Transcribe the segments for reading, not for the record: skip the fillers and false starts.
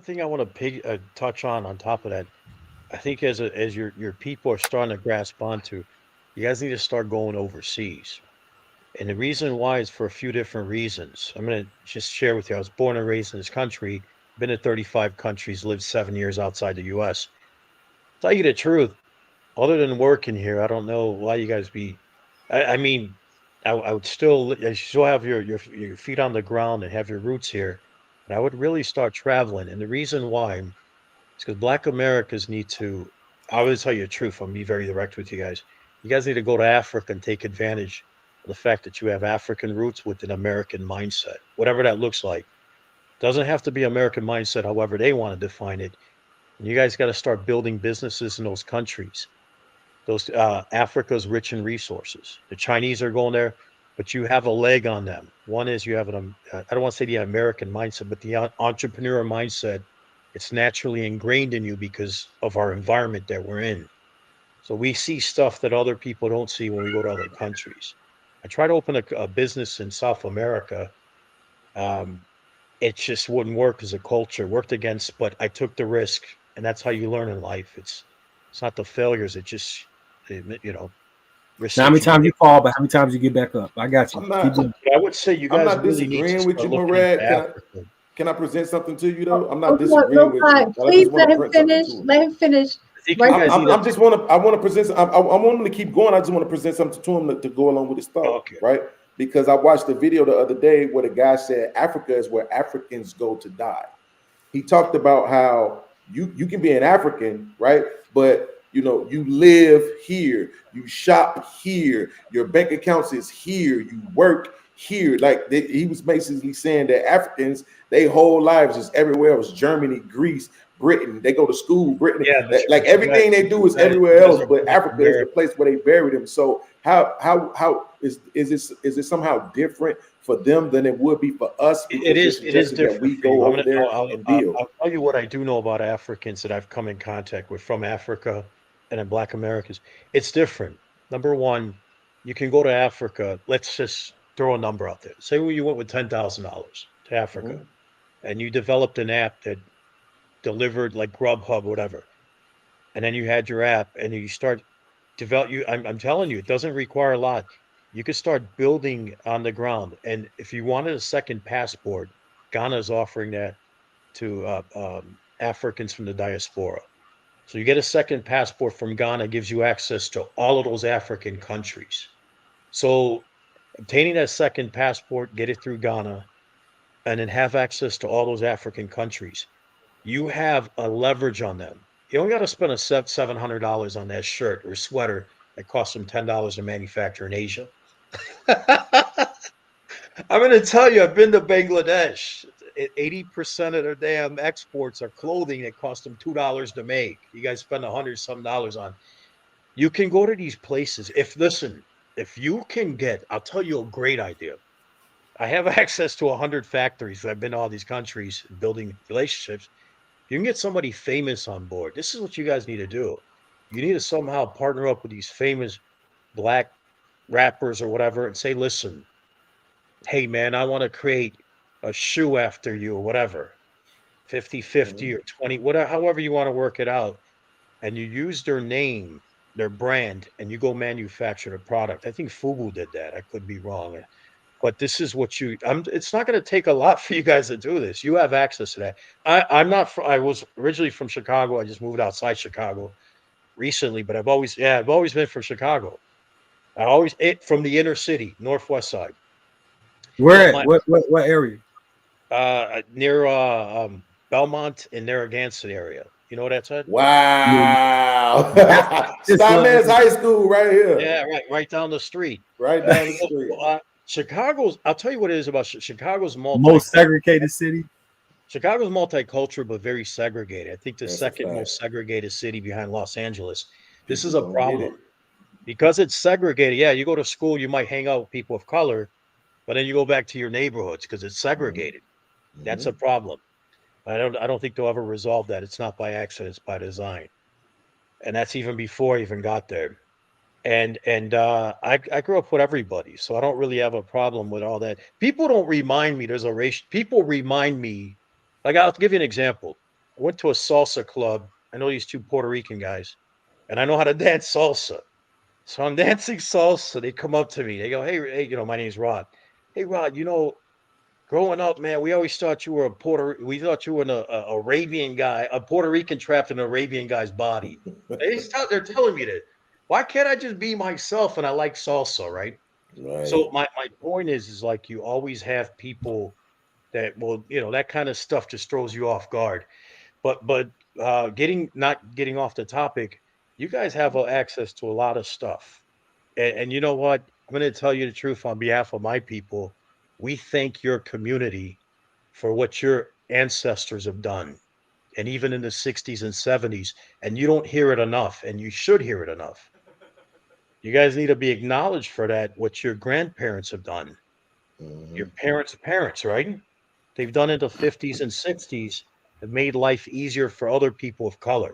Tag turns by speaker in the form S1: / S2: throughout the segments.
S1: thing I want to touch on top of that. I think as your people are starting to grasp onto, you guys need to start going overseas. And the reason why is for a few different reasons. I'm going to just share with you. I was born and raised in this country, been to 35 countries, lived 7 years outside the US. Tell you the truth, other than working here, I don't know why you guys be. I mean, I would still, you still have your feet on the ground and have your roots here, but I would really start traveling. And the reason why is because Black Americans need to. I will tell you the truth. I'm be very direct with you guys. You guys need to go to Africa and take advantage of the fact that you have African roots with an American mindset, whatever that looks like. Doesn't have to be American mindset, however they want to define it. And you guys got to start building businesses in those countries. Those Africa's rich in resources. The Chinese are going there, but you have a leg on them. One is you have I don't want to say the American mindset, but the entrepreneur mindset. It's naturally ingrained in you because of our environment that we're in. So we see stuff that other people don't see when we go to other countries. I tried to open a business in South America. Um, it just wouldn't work as a culture. Worked against, but I took the risk, and that's how you learn in life. It's not the failures. It just you know risks
S2: Now, how
S1: that
S2: many
S1: you
S2: times you
S1: take.
S2: fall, but how many times you get back up? I got you.
S3: I'm
S2: Keep
S3: not
S2: doing.
S1: But I would say you
S3: I'm
S1: guys
S3: not
S1: really need to
S3: disagreeing with
S1: start
S3: you,
S1: looking into
S3: Murad.
S1: Africa.
S3: Can I present something to you
S4: Oh,
S3: though? I'm not
S4: oh, no,
S3: disagreeing
S4: no
S3: with you,
S4: time.
S3: but I
S4: Please
S3: just want
S4: let
S3: to
S4: him
S3: print something
S4: finish.
S3: to him.
S4: Let him finish.
S1: I think you
S4: Right
S1: guys
S4: there.
S1: need to.
S3: I just want to. I want to present. I want him to keep going. I just want to present something to him to go along with his thought,
S1: Okay.
S3: right? Because I watched the video the other day where the guy said Africa is where Africans go to die. He talked about how you can be an African, right? But you live here, you shop here, your bank accounts is here, you work here. Like he was basically saying that Africans, they whole lives is everywhere else. Germany, Greece, Britain. They go to school, Britain.
S1: Yeah,
S3: Like everything they do is everywhere
S1: you guys
S3: else,
S1: are
S3: but
S1: Black
S3: Africa is the
S1: American.
S3: place where they bury them. So how is it somehow different for them than it would be for us
S1: It
S3: because you're
S1: is it is
S3: suggesting that
S1: different
S3: we
S1: for you.
S3: go
S1: I'm
S3: over
S1: gonna
S3: there and build?
S1: I'll tell you what I do know about Africans that I've come in contact with from Africa and then Black Americans. It's different. Number one, you can go to Africa. Let's just throw a number out there. Say you went with $10,000 to Africa
S3: Mhm.
S1: and you developed an app that delivered like Grubhub, whatever, and then you had your app and you start develop you. I'm telling you, it doesn't require a lot. You could start building on the ground, and if you wanted a second passport, Ghana is offering that to Africans from the diaspora. So you get a second passport from Ghana, gives you access to all of those African countries. So obtaining that second passport, get it through Ghana, and then have access to all those African countries. You have a leverage on them. You only got to spend a $700 on that shirt or sweater that costs them $10 to manufacture in Asia. I'm going to tell you, I've been to Bangladesh. 80% of their damn exports are clothing that cost them $2 to make. You guys spend 100 some dollars on. You can go to these places. If you can get, I'll tell you a great idea. I have access to 100 factories. I've been to all these countries building relationships. You can get somebody famous on board. This is what you guys need to do. You need to somehow partner up with these famous black rappers or whatever and say, listen, hey man, I want to create a shoe after you or whatever, 50-50
S3: Mhm.
S1: or 20, whatever, however you want to work it out. And you use their name, their brand, and you go manufacture the product. I think Fubu did that. I could be wrong. But this is what it's not going to take a lot for you guys to do this. You have access to that. I'm not, I was originally from Chicago. I just moved outside Chicago recently, but I've always been from Chicago. From the inner city, Northwest side. But
S2: Where at?
S1: my,
S2: What area?
S1: near Belmont and Narragansett area. You know what that's at?
S3: Wow.
S2: This
S3: Steinmetz High School right here,
S1: Yeah, right down the street.
S3: right down the
S1: So,
S3: street.
S1: Chicago's, I'll tell you what it is about Chicago's
S2: most
S1: multicultural.
S2: segregated city.
S1: Chicago's multicultural, but very segregated. I think the
S3: That's a
S1: second
S3: fact.
S1: most segregated city behind Los Angeles. This
S3: People
S1: is a
S3: don't get it.
S1: problem because it's segregated. Yeah, you go to school, you might hang out with people of color, but then you go back to your neighborhoods because it's
S3: Mhm.
S1: segregated. That's a
S3: Mhm.
S1: problem. I don't think they'll ever resolve that. It's not by accident, it's by design. And that's even before I even got there. And I grew up with everybody, so I don't really have a problem with all that. People don't remind me there's a race. People remind me, like I'll give you an example. went to a salsa club. I know these two Puerto Rican guys, and I know how to dance salsa. So I'm dancing salsa. They come up to me. They go, hey, my name's Rod. Hey, Rod, growing up, man, we always thought you were we thought you were a Arabian guy, a Puerto Rican trapped in an Arabian guy's body. They're telling me that. Why can't I just be myself? And I like salsa, right?
S3: Right.
S1: So my point is like you always have people that will, that kind of stuff just throws you off guard. But not getting off the topic, you guys have access to a lot of stuff. And you know what? I'm going to tell you the truth on behalf of my people. We thank your community for what your ancestors have done. And even in the 60s and 70s, and you don't hear it enough, and you should hear it enough. You guys need to be acknowledged for that, what your grandparents have done, your parents, right? They've done in the 50s and 60s, have made life easier for other people of color,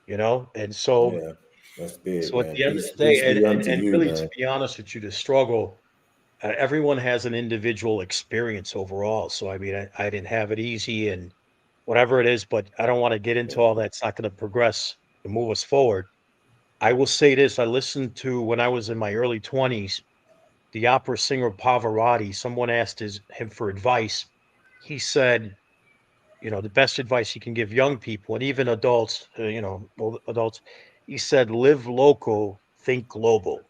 S1: And so,
S3: Yeah, that's big,
S1: so at
S3: man.
S1: the end of the
S3: Peace
S1: day, and,
S3: be
S1: and,
S3: unto
S1: and
S3: you,
S1: really, to
S3: man.
S1: be honest with you, the struggle, everyone has an individual experience overall. So, I mean, I didn't have it easy and whatever it is, but I don't want to get into all that. It's not going to progress and move us forward. I will say this. I listened to, when I was in my early 20s, the opera singer Pavarotti. Someone asked him for advice. He said, the best advice he can give young people and even adults, old adults, he said, live local, think global.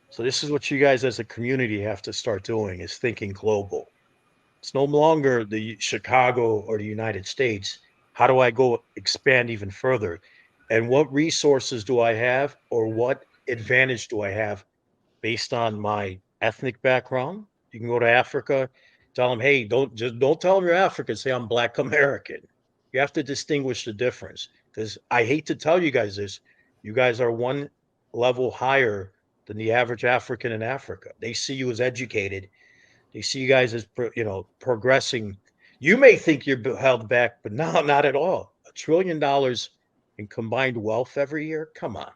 S1: So this is what you guys as a community have to start doing, is thinking global. It's no longer the Chicago or the United States. How do I go expand even further? And what resources do I have, or what advantage do I have based on my ethnic background? You can go to Africa, tell them, hey, don't tell them you're African. Say I'm Black American. You have to distinguish the difference, because I hate to tell you guys this. You guys are one level higher than the average African in Africa. They see you as educated. They see you guys as progressing. You may think you're held back, but no, not at all. $1 trillion in combined wealth every year. Come on,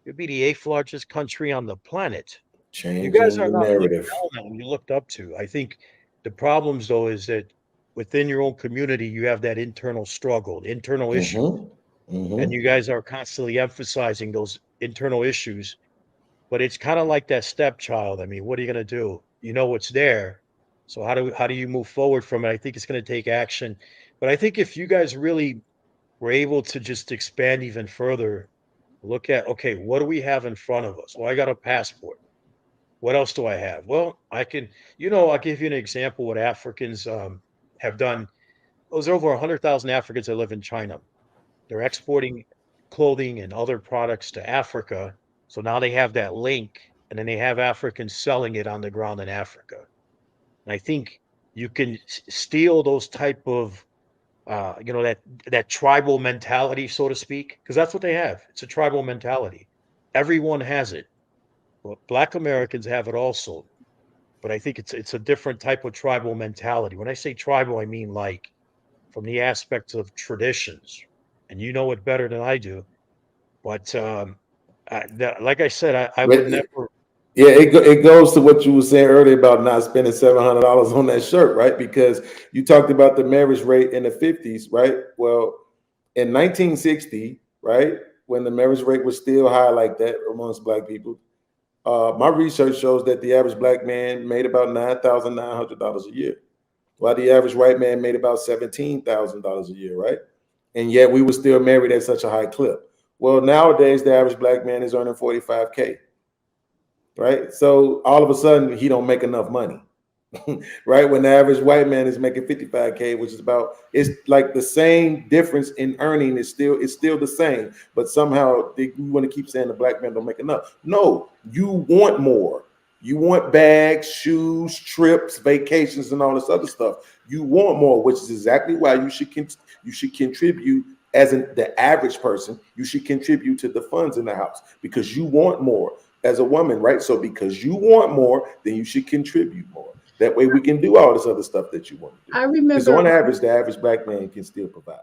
S1: you'd be the eighth largest country on the planet. You guys
S3: Changing
S1: are
S3: the
S1: not looked
S3: narrative.
S1: down on, you're looked up to. I think the problems, though, is that within your own community, you have that internal struggle, internal issue,
S3: Mm-hmm.
S1: and
S3: Mm-hmm.
S1: you guys are constantly emphasizing those internal issues. But it's kind of like that stepchild. I mean, what are you going to do? You know what's there. So how do you move forward from it? I think it's going to take action. But I think if you guys really were able to just expand even further, look at, okay, what do we have in front of us? Well, I got a passport. What else do I have? Well, I'll give you an example what Africans have done. There's over 100,000 Africans that live in China. They're exporting clothing and other products to Africa. So now they have that link, and then they have Africans selling it on the ground in Africa. And I think you can steal those type of, that tribal mentality, so to speak, because that's what they have. It's a tribal mentality. Everyone has it. Well, Black Americans have it also. But I think it's a different type of tribal mentality. When I say tribal, I mean like from the aspects of traditions, and you know it better than I do. But like I said, I would
S3: But
S1: never.
S3: yeah, it goes to what you were saying earlier about not spending $700 on that shirt, right? Because you talked about the marriage rate in the 50s, right? Well, in 1960, right, when the marriage rate was still high like that amongst Black people, my research shows that the average Black man made about $9,900 a year, while the average white man made about $17,000 a year, right? And yet we were still married at such a high clip. Well, nowadays the average Black man is earning 45K, right? So all of a sudden he don't make enough money. Right, when the average white man is making 55K, which is about, it's like the same difference in earning, it's still the same, but somehow we want to keep saying the Black man don't make enough. No, you want more. You want bags, shoes, trips, vacations, and all this other stuff. You want more, which is exactly why you should contribute. As the average person, you should contribute to the funds in the house because you want more as a woman, right? So because you want more, then you should contribute more. That way we can do all this other stuff that you want to do.
S4: I
S3: Because
S4: remember
S3: on average, the average Black man can still provide.